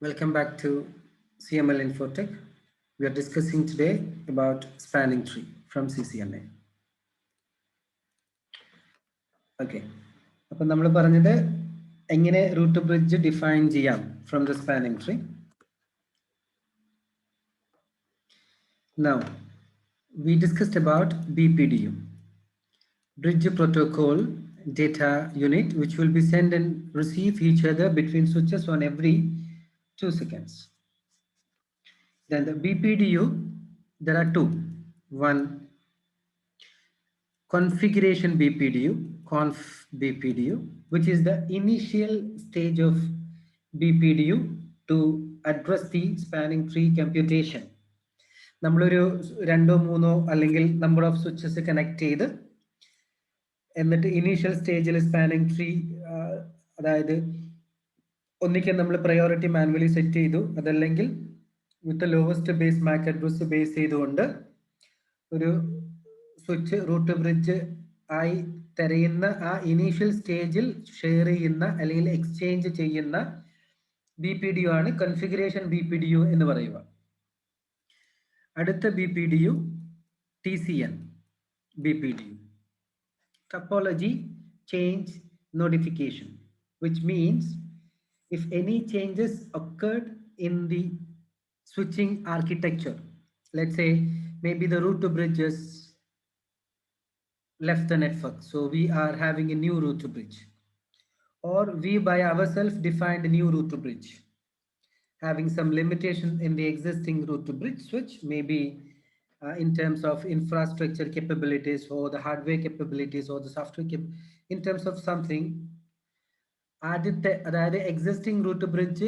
Welcome back to CML Infotech. We are discussing today about spanning tree from CCNA. Okay. അപ്പോൾ നമ്മൾ പറഞ്ഞത് എങ്ങനെ root bridge define ചെയ്യാം from the spanning tree. Now, we discussed about BPDU, Bridge Protocol Data Unit, which will be send and receive each other between switches on every 2 seconds. Then the BPDU, there are two. One, configuration BPDU, conf BPDU, which is the initial stage of BPDU to address the spanning tree computation. നമ്മളൊരു രണ്ടോ മൂന്നോ അല്ലെങ്കിൽ number of switches connect ചെയ്ത് എന്നിട്ട് initial സ്റ്റേജിൽ spanning tree അതായത് ഒന്നിക്കൽ നമ്മൾ priority manually set ചെയ്തു, അതല്ലെങ്കിൽ with lowest base MAC address base ചെയ്തുകൊണ്ട് ഒരു സ്വിച്ച് റൂട്ട് ബ്രിഡ്ജ് ആയി തിരയുന്ന ആ ഇനീഷ്യൽ സ്റ്റേജിൽ ഷെയർ ചെയ്യുന്ന അല്ലെങ്കിൽ എക്സ്ചേഞ്ച് ചെയ്യുന്ന BPDU ആണ് കൺഫിഗറേഷൻ BPDU എന്ന് പറയുക. അടുത്ത BPDU TCN BPDU, topology change notification, which means if any changes occurred in the switching architecture, let's say maybe the root to bridges left the network, so we are having a new root to bridge, or we by ourselves defined a new root to bridge having some limitation in the existing root to bridge switch, maybe in terms of infrastructure capabilities or the hardware capabilities or the software in terms of something, the existing root to bridge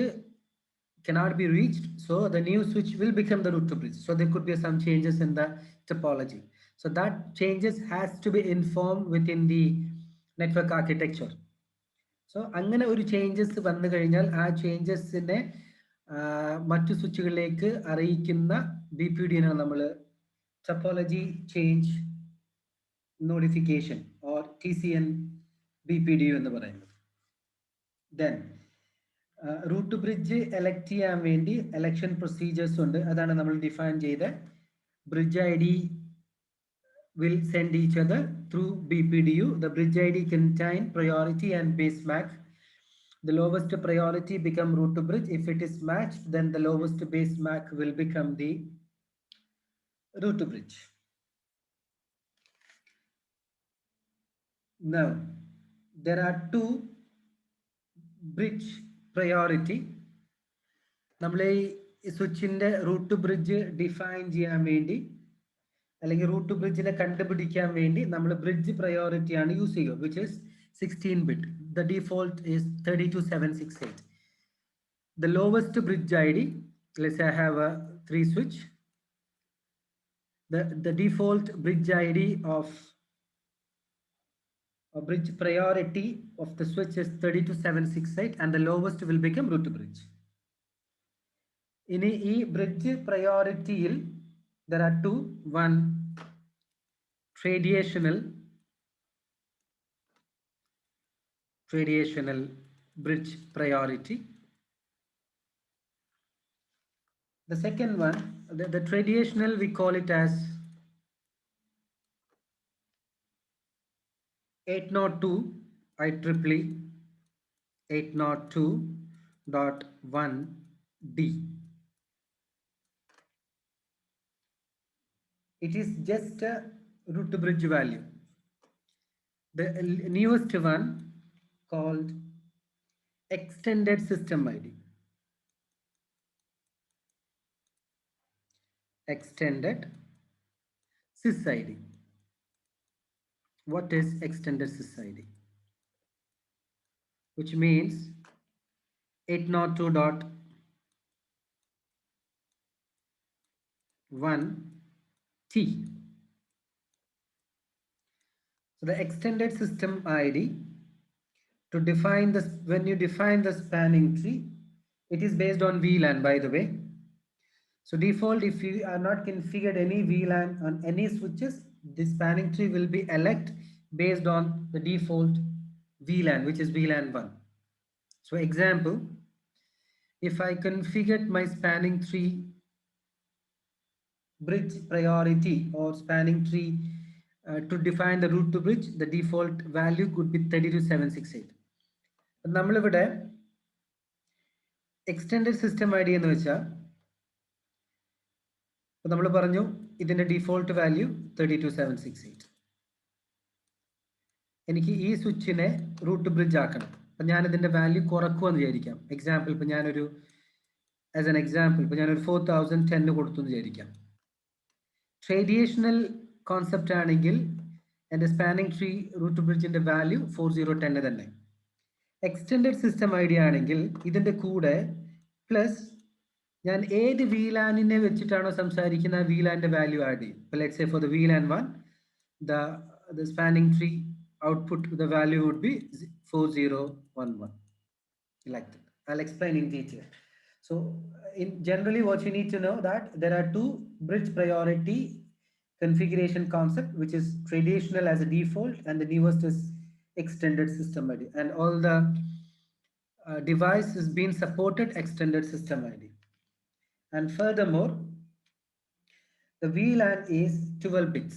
cannot be reached, so the new switch will become the root to bridge. So there could be some changes in the topology, so that changes has to be informed within the network architecture. So അങ്ങനെ ഒരു changes വന്നു കഴിഞ്ഞാൽ ആ ചേഞ്ചസിനെ മറ്റു സ്വിച്ചുകളിലേക്ക് അറിയിക്കുന്ന BPDU-നാണ് നമ്മൾ topology change notification or TCN BPDU എന്ന് പറയുന്നത്. ദെൻ റൂട്ട് ബ്രിഡ്ജ് എലക്ട് ചെയ്യാൻ വേണ്ടി എലക്ഷൻ പ്രൊസീജിയേഴ്സ് ഉണ്ട്, അതാണ് നമ്മൾ ഡിഫൈൻ ചെയ്ത. Bridge ID will send each other through BPDU. The bridge ID contain priority and base MAC. The lowest priority become root to bridge. If it is matched, then the lowest base MAC will become the root to bridge. Now, there are two bridge priority. നമ്മളെ ഈ സ്വിച്ചിന്റെ root two bridge define ചെയ്യാൻ വേണ്ടി അല്ലെങ്കിൽ root two ബ്രിഡ്ജിനെ കണ്ടുപിടിക്കാൻ വേണ്ടി നമ്മൾ bridge priority ആണ് use ചെയ്യുക, which is 16-bit. The default is 32768. The lowest bridge ID, let's say I have a 3 switch. The default bridge ID of a bridge priority of the switch is 32768, and the lowest will become root to bridge. In a bridge priority, there are two. One, traditional bridge priority. The second one, the traditional, we call it as 802 IEEE 802.1D. It is just a root to bridge value. The newest one called extended system ID. Extended sys ID. What is extended sys ID? Which means 802.1T. So the extended system ID, to define this, when you define the spanning tree, it is based on VLAN, by the way. So default, if you are not configured any VLAN on any switches, the spanning tree will be elect based on the default VLAN, which is VLAN 1. So example, if I configured my spanning tree bridge priority or spanning tree to define the route to bridge, the default value could be 32768. നമ്മളിവിടെ extended system ID എന്ന് വെച്ചാൽ നമ്മൾ പറഞ്ഞു ഇതിന്റെ default value 32768. എനിക്ക് ഈ സ്വിച്ചിനെ root bridge ആക്കണം. അപ്പം ഞാൻ ഇതിന്റെ വാല്യൂ കുറക്കുമെന്ന് വിചാരിക്കാം. എക്സാമ്പിൾ ഇപ്പം ഞാനൊരു ആസ് എൻ എക്സാമ്പിൾ ഇപ്പം ഞാനൊരു 4010 കൊടുത്തു എന്ന് വിചാരിക്കാം. ട്രഡീഷണൽ കോൺസെപ്റ്റ് ആണെങ്കിൽ എൻ്റെ സ്പാനിങ് ട്രീ റൂട്ട് ബ്രിഡ്ജിന്റെ വാല്യൂ 4010 തന്നെ. എക്സ്റ്റെൻഡഡ് സിസ്റ്റം ഐഡിയ ആണെങ്കിൽ ഇതിന്റെ കൂടെ പ്ലസ് ഞാൻ ഏത് VLAN-നെ വെച്ചിട്ടാണോ സംസാരിക്കുന്ന VLAN-ന്റെ വാല്യൂ ആഡ് ചെയ്യും. Let's say for the VLAN 1 the spanning tree output the value would be 4011 like that. I'll explain in detail. So in generally what you need to know that there are two bridge priority configuration concept, which is traditional as a default and the newest is extended system ID, and all the device is being supported extended system ID. And furthermore, the VLAN is 12 bits.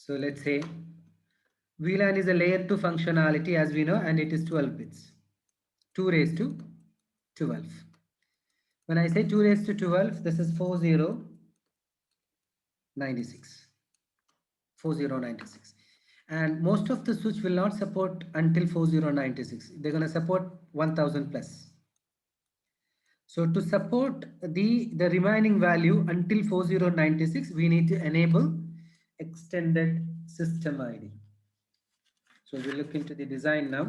So let's say VLAN is a layer 2 functionality as we know, and it is 12 bits. 2 raised to 12. When I say 2 raised to 12, this is 4096. 4096. And most of the switch will not support until 4096. They're going to support 1000 plus. So to support the remaining value until 4096, we need to enable extended system ID. So we'll look into the design now.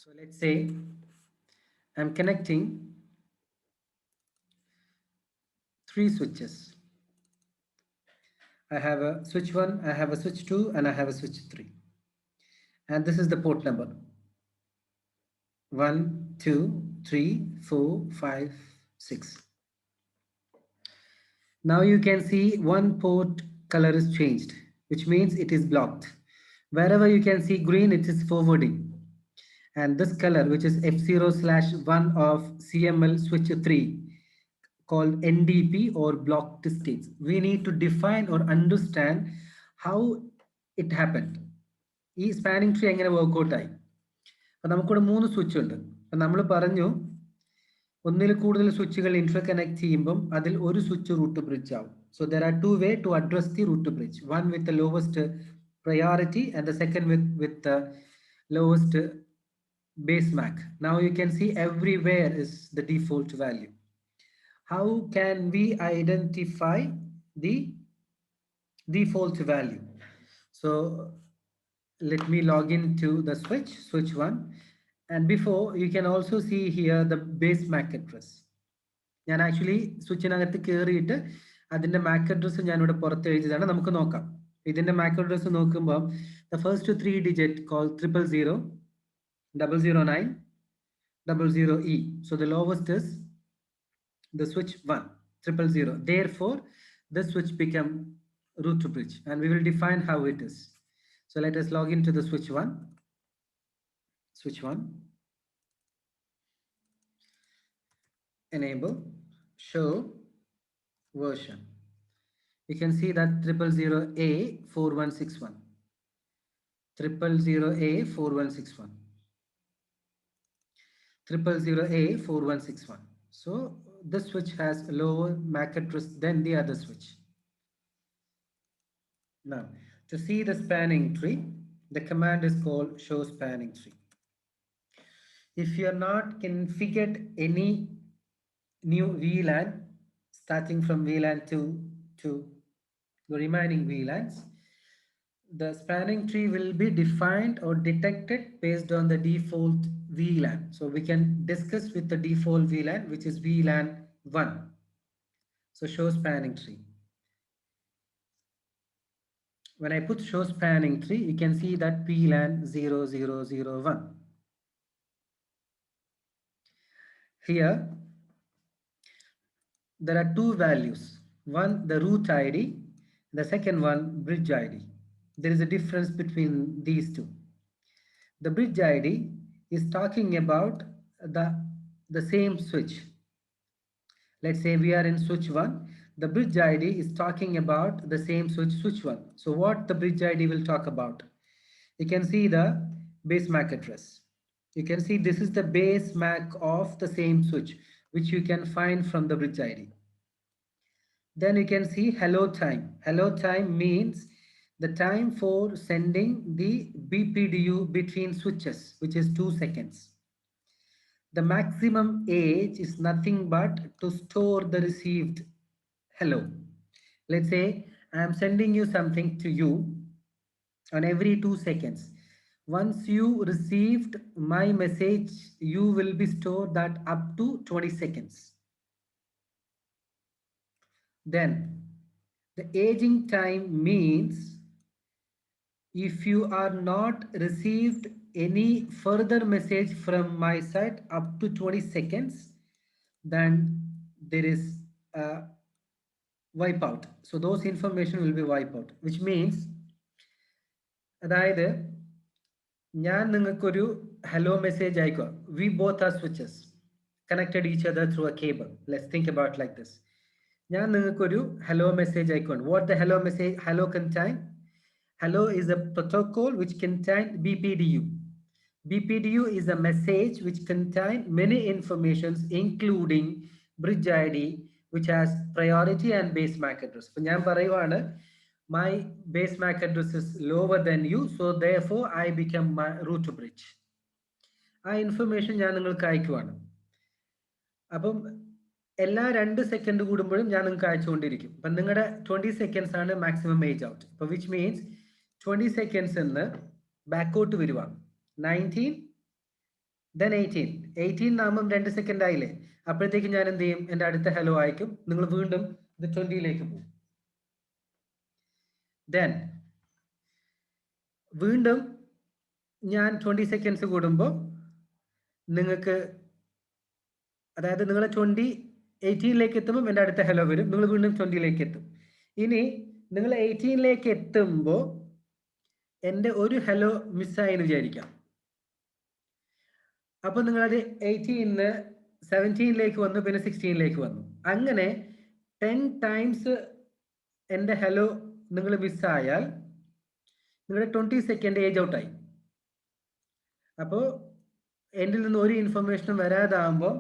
So let's say I'm connecting 3 switches. I have a switch 1, I have a switch 2, and I have a switch 3. And this is the port number. 1, 2, 3, 4, 5, 6. Now you can see one port color is changed, which means it is blocked. Wherever you can see green, it is forwarding. And this color, which is F0/1 of CML switch 3, called NDP or blocked states. We need to define or understand how it happened. ഈ spanning tree എങ്ങനെ workout ആയി. അപ്പം നമുക്കിവിടെ 3 switch ഉണ്ട്. അപ്പം നമ്മൾ പറഞ്ഞു ഒന്നിൽ കൂടുതൽ സ്വിച്ചുകൾ ഇന്റർ കണക്ട് ചെയ്യുമ്പം അതിൽ ഒരു സ്വിച്ച് റൂട്ട് ബ്രിഡ്ജ് ആവും. So there are 2 way to address the root bridge. One with the lowest priority and the second with the lowest base MAC. Now you can see everywhere is the default value. How can we identify the default value? So let me log into the switch 1, and before you can also see here the base MAC address. ഞാൻ actually സ്വിച്ചിനകത്ത് കയറിയിട്ട് അതിന്റെ MAC address ഞാൻ ഇവിടെ പുറത്ത് എഴുതിയതാണ്. നമുക്ക് നോക്കാം. ഇതിന്റെ MAC അഡ്രസ് നോക്കുമ്പോൾ the first 3 digit called 000, 009, 00E. So the lowest is the switch 1, 000. Therefore, the switch become root bridge, and we will define how it is. So let us log into the switch 1. Switch 1. Enable show version. You can see that 000A4161. 000A4161. 000A4161. So this switch has a lower MAC address than the other switch. Now, to see the spanning tree, the command is called show spanning tree. If you are not configured any new VLAN, starting from VLAN 2 to the remaining VLANs, the spanning tree will be defined or detected based on the default VLAN. So we can discuss with the default VLAN, which is VLAN 1. So show spanning tree. When I put show spanning tree, you can see that VLAN 0001. Here, there are 2 values. One, the root ID. The second one, bridge ID. There is a difference between these two. The bridge ID is talking about the same switch. Let's say we are in switch 1. The bridge ID is talking about the same switch 1. So what the bridge ID will talk about? You can see the base MAC address. You can see this is the base MAC of the same switch, which you can find from the bridge ID. Then you can see hello time. Hello time means the time for sending the BPDU between switches, which is 2 seconds. The maximum age is nothing but to store the received hello. Let's say I am sending you something to you on every 2 seconds. Once you received my message, you will be stored that up to 20 seconds. Then the aging time means if you are not received any further message from my side up to 20 seconds, then there is a wipeout. So those information will be wiped out, which means അതായത് ഞാൻ നിങ്ങൾക്കൊരു hello message അയക്കുക. We both are switches connected each other through a cable. Let's think about like this. ഞാൻ നിങ്ങൾക്കൊരു hello message അയക്കുകയാണ്. What the hello message hello contain? Hello is a protocol which contain BPDU. BPDU is a message which contain many informations including bridge ID which has priority and base MAC address. അപ്പോൾ ഞാൻ പറയുവാണ് my base MAC address is lower than you, so therefore I become my root to bridge. ആ information ഞാൻ നിങ്ങൾക്ക് അയക്കുവാണ്. അപ്പം എല്ലാ 2 second കൂടുമ്പോഴും ഞാൻ നിങ്ങൾക്ക് അയച്ചുകൊണ്ടിരിക്കും. അപ്പം നിങ്ങളുടെ 20 സെക്കൻഡ്സ് ആണ് മാക്സിമം ഏജ് ഔട്ട്. അപ്പോൾ വിച്ച് മീൻസ് 20 സെക്കൻഡ്സ് എന്ന് ബാക്കോട്ട് വരുക. 19 then 18 ആകുമ്പം 2 സെക്കൻഡ് ആയില്ലേ. അപ്പോഴത്തേക്ക് ഞാൻ എന്ത് ചെയ്യും? എൻ്റെ അടുത്ത ഹലോ അയക്കും. നിങ്ങൾ വീണ്ടും ഇത് 20ലേക്ക് പോകും. Then വീണ്ടും ഞാൻ 20 സെക്കൻഡ്സ് കൂടുമ്പോൾ നിങ്ങൾക്ക് അതായത് നിങ്ങൾ 18ലേക്ക് എത്തുമ്പോൾ എൻ്റെ അടുത്ത ഹലോ വരും. നിങ്ങൾ വീണ്ടും 20ലേക്ക് എത്തും. ഇനി നിങ്ങൾ 18ലേക്ക് എത്തുമ്പോൾ എൻ്റെ ഒരു ഹലോ മിസ്സായി എന്ന് വിചാരിക്കാം. അപ്പോൾ നിങ്ങളത് 18ന്ന് 17ലേക്ക് വന്നു, പിന്നെ 16ലേക്ക് വന്നു. അങ്ങനെ 10 ടൈംസ് എൻ്റെ ഹലോ നിങ്ങൾ മിസ്സായാൽ നിങ്ങളുടെ 20 സെക്കൻഡ് ഏജ് ഔട്ടായി. അപ്പോൾ എൻ്റെ നിന്ന് ഒരു ഇൻഫർമേഷനും വരാതാകുമ്പോൾ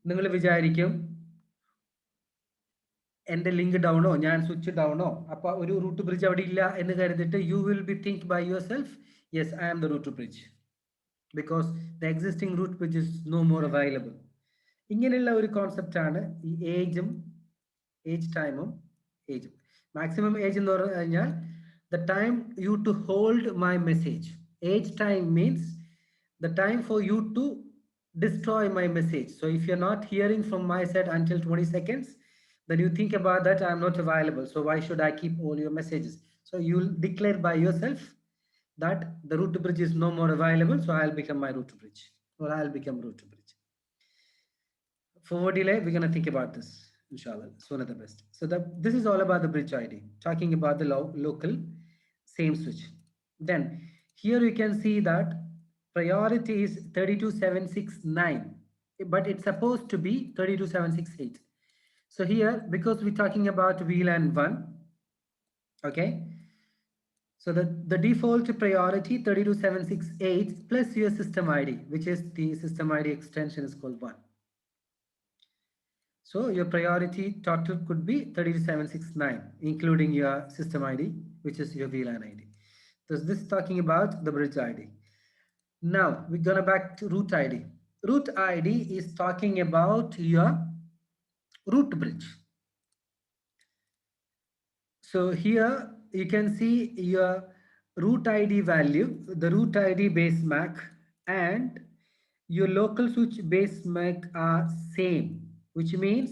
നിങ്ങൾ വിചാരിക്കും എൻ്റെ ലിങ്ക് ഡൗണോ, ഞാൻ സ്വിച്ച് ഡൗണോ, അപ്പോൾ ഒരു റൂട്ട് ബ്രിഡ്ജ് അവിടെ ഇല്ല എന്ന് കരുതിട്ട് you will be think by yourself, yes I am the root bridge because the existing root bridge is no more available. ഇങ്ങനെയുള്ള ഒരു കോൺസെപ്റ്റാണ് ഈ ഏജും ഏജ് ടൈമും ഏജും. മാക്സിമം ഏജ് എന്ന് പറഞ്ഞു കഴിഞ്ഞാൽ the time you to hold my message. Age time means the time for you to destroy my message. So if you're not hearing from my side until 20 seconds, then you think about that I'm not available. So why should I keep all your messages? So you'll declare by yourself that the root bridge is no more available. So I'll become my root bridge, or I'll become root bridge. Forward delay, we're going to think about this. Inshallah, sooner the best. So this is all about the bridge ID, talking about the local same switch. Then here you can see that priority is 32769, but it's supposed to be 32768. So here, because we're talking about VLAN 1, okay, so the default priority 32768 plus your system ID, which is the system ID extension is called 1. So your priority total could be 32769, including your system ID, which is your VLAN ID. So this is talking about the bridge ID. Now we're gonna back to root ID. Root ID is talking about your root bridge. So here you can see your root ID value, the root ID base MAC and your local switch base MAC are same, which means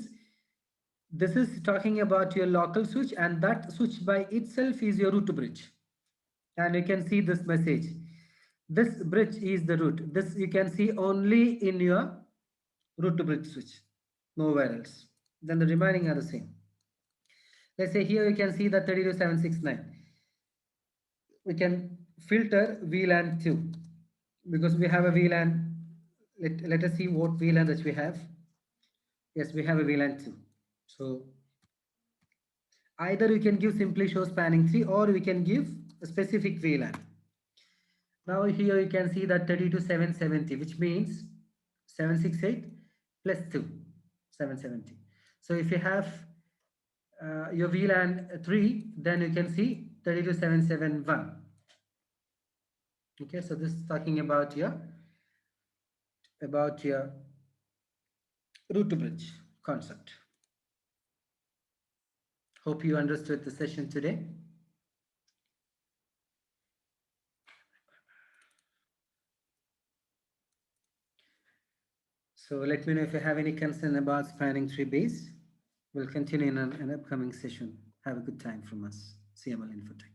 this is talking about your local switch, and that switch by itself is your root bridge. And you can see this message. This bridge is the root. This you can see only in your root to bridge switch, nowhere else. Then the remaining are the same. Let's say here you can see that 32769. we can filter VLAN 2 because we have a VLAN. Let us see what VLAN that we have. Yes, we have a VLAN 2. So either we can give simply show spanning tree or we can give a specific VLAN. Now here you can see that 32,770, which means 768 plus 2, 770. So if you have your VLAN 3, then you can see 32771. Okay, so this is talking about your root to bridge concept. Hope you understood the session today. So let me know if you have any concern about spanning tree base. We'll continue in an upcoming session. Have a good time from us. CML Infotech.